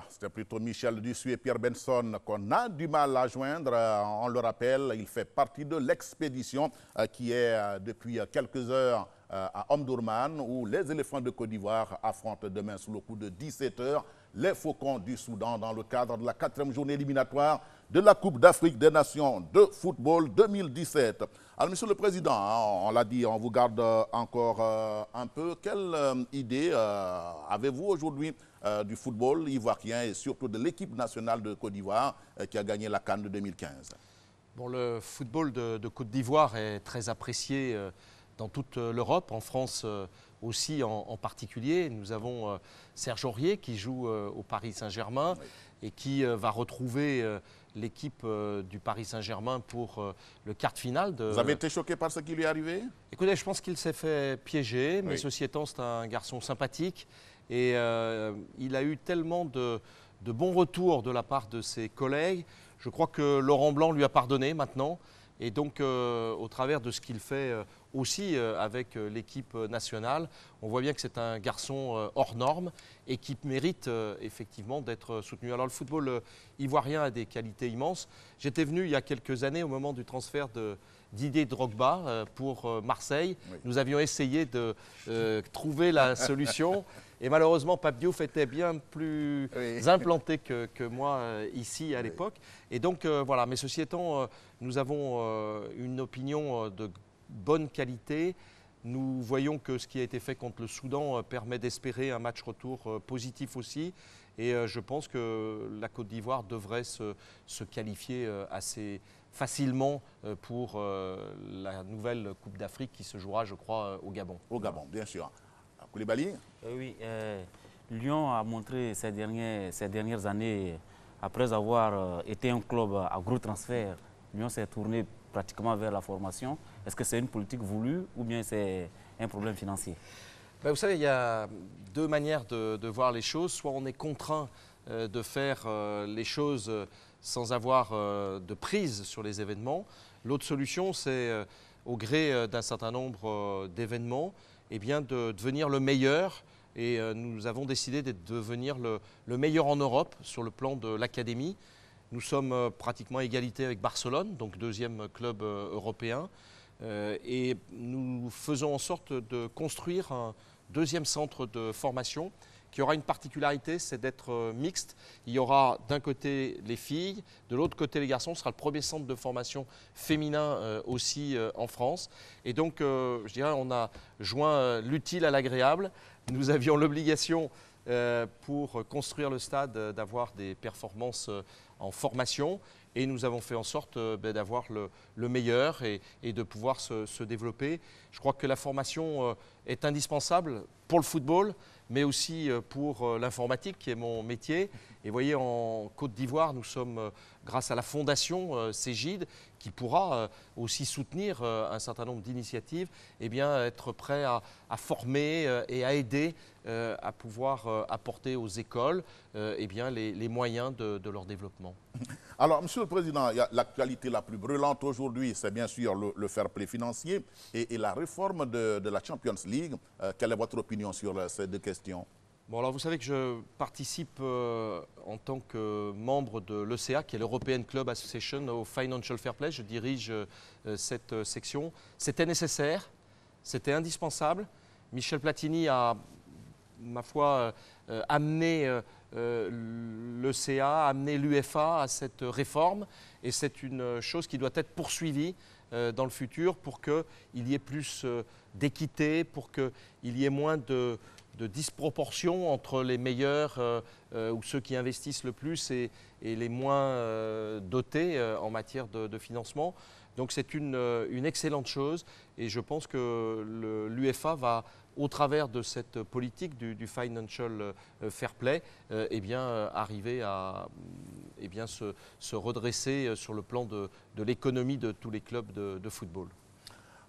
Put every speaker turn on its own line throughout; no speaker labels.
C'était plutôt Michel Dussuet et Pierre Benson qu'on a du mal à joindre. On le rappelle, il fait partie de l'expédition qui est depuis quelques heures à Omdurman, où les éléphants de Côte d'Ivoire affrontent demain sous le coup de 17 h les Faucons du Soudan dans le cadre de la 4e journée éliminatoire de la Coupe d'Afrique des Nations de football 2017. Alors, Monsieur le Président, on l'a dit, on vous garde encore un peu. Quelle idée avez-vous aujourd'hui du football ivoirien et surtout de l'équipe nationale de Côte d'Ivoire qui a gagné la CAN de 2015?
Bon, le football de Côte d'Ivoire est très apprécié dans toute l'Europe, en France aussi en particulier. Nous avons Serge Aurier qui joue au Paris Saint-Germain et qui va retrouver l'équipe du Paris Saint-Germain pour le quart de finale.
Vous avez été choqué par ce qui lui est arrivé?
Écoutez, je pense qu'il s'est fait piéger, mais ceci étant, c'est un garçon sympathique et il a eu tellement de bons retours de la part de ses collègues. Je crois que Laurent Blanc lui a pardonné maintenant. Et donc, au travers de ce qu'il fait aussi avec l'équipe nationale, on voit bien que c'est un garçon hors norme et qui mérite effectivement d'être soutenu. Alors, le football ivoirien a des qualités immenses. J'étais venu il y a quelques années au moment du transfert de Didier Drogba pour Marseille. Nous avions essayé de trouver la solution. Et malheureusement, Pape Diouf était bien plus implanté que moi ici à l'époque. Et donc, voilà. Mais ceci étant, nous avons une opinion de bonne qualité. Nous voyons que ce qui a été fait contre le Soudan permet d'espérer un match retour positif aussi. Et je pense que la Côte d'Ivoire devrait se qualifier assez facilement pour la nouvelle Coupe d'Afrique qui se jouera, je crois, au Gabon.
Au Gabon, bien sûr. Koulibaly?
Oui, Lyon a montré ces dernières années, après avoir été un club à gros transferts, Lyon s'est tourné pratiquement vers la formation. Est-ce que c'est une politique voulue ou bien c'est un problème financier?
Vous savez, il y a deux manières de voir les choses. Soit on est contraint de faire les choses sans avoir de prise sur les événements. L'autre solution, c'est au gré d'un certain nombre d'événements, eh bien, de devenir le meilleur. Et nous avons décidé de devenir le meilleur en Europe sur le plan de l'académie. Nous sommes pratiquement à égalité avec Barcelone, donc deuxième club européen. Et nous faisons en sorte de construire un deuxième centre de formation qui aura une particularité, c'est d'être mixte. Il y aura d'un côté les filles, de l'autre côté les garçons. Ce sera le premier centre de formation féminin aussi en France. Et donc, je dirais, on a joint l'utile à l'agréable. Nous avions l'obligation pour construire le stade d'avoir des performances en formation. Et nous avons fait en sorte d'avoir le meilleur et de pouvoir se développer. Je crois que la formation est indispensable pour le football, mais aussi pour l'informatique, qui est mon métier. Et vous voyez, en Côte d'Ivoire, nous sommes, grâce à la fondation Cégide, qui pourra aussi soutenir un certain nombre d'initiatives, eh bien, être prêt à former et à aider à pouvoir apporter aux écoles eh bien, les moyens de leur développement.
Alors, Monsieur le Président, l'actualité la plus brûlante aujourd'hui, c'est bien sûr le fair play financier et la réforme de la Champions League. Quelle est votre opinion sur ces deux questions?
Bon, alors vous savez que je participe en tant que membre de l'ECA, qui est l'European Club Association, au Financial Fair Play. Je dirige cette section. C'était nécessaire, c'était indispensable. Michel Platini a, ma foi, amené l'ECA, amené l'UEFA à cette réforme. Et c'est une chose qui doit être poursuivie dans le futur pour qu'il y ait plus d'équité, pour qu'il y ait moins de disproportion entre les meilleurs ou ceux qui investissent le plus et les moins dotés en matière de financement. Donc c'est une excellente chose et je pense que l'UEFA va, au travers de cette politique du Financial Fair Play, eh bien, arriver à eh bien, se redresser sur le plan de l'économie de tous les clubs de football.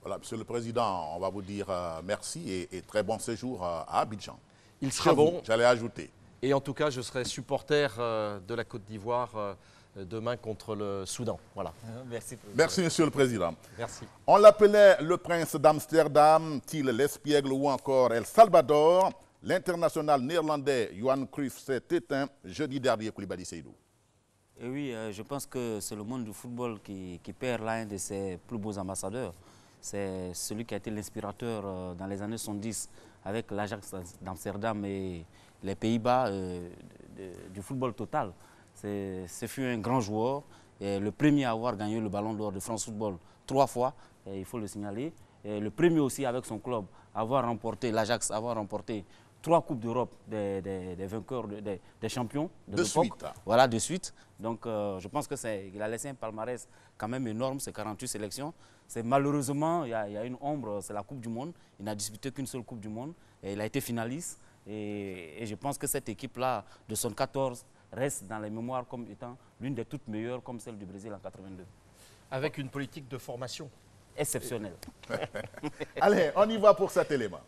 Voilà, Monsieur le Président, on va vous dire merci et très bon séjour à Abidjan.
Il sera bon.
J'allais ajouter.
Et en tout cas, je serai supporter de la Côte d'Ivoire demain contre le Soudan. Voilà.
Merci.
Merci, Monsieur le Président.
Merci.
On l'appelait le prince d'Amsterdam, Till l'Espiègle ou encore El Salvador. L'international néerlandais Johan Cruyff s'est éteint jeudi dernier, Koulibaly Seydou.
Et oui, je pense que c'est le monde du football qui perd l'un de ses plus beaux ambassadeurs. C'est celui qui a été l'inspirateur dans les années 70 avec l'Ajax d'Amsterdam et les Pays-Bas du football total. Ce fut un grand joueur, et le premier à avoir gagné le Ballon d'Or de France Football 3 fois, et il faut le signaler. Et le premier aussi avec son club, avoir remporté, l'Ajax, avoir remporté 3 Coupes d'Europe des vainqueurs, des champions de l'époque. Voilà, de suite. Donc je pense qu'il a laissé un palmarès quand même énorme, ces 48 sélections. Malheureusement, il y a une ombre, c'est la Coupe du Monde. Il n'a disputé qu'une seule Coupe du Monde. Et il a été finaliste. Et je pense que cette équipe-là, de 74, reste dans les mémoires comme étant l'une des toutes meilleures, comme celle du Brésil en 82.
Avec une politique de formation
exceptionnelle.
Allez, on y va pour cet élément.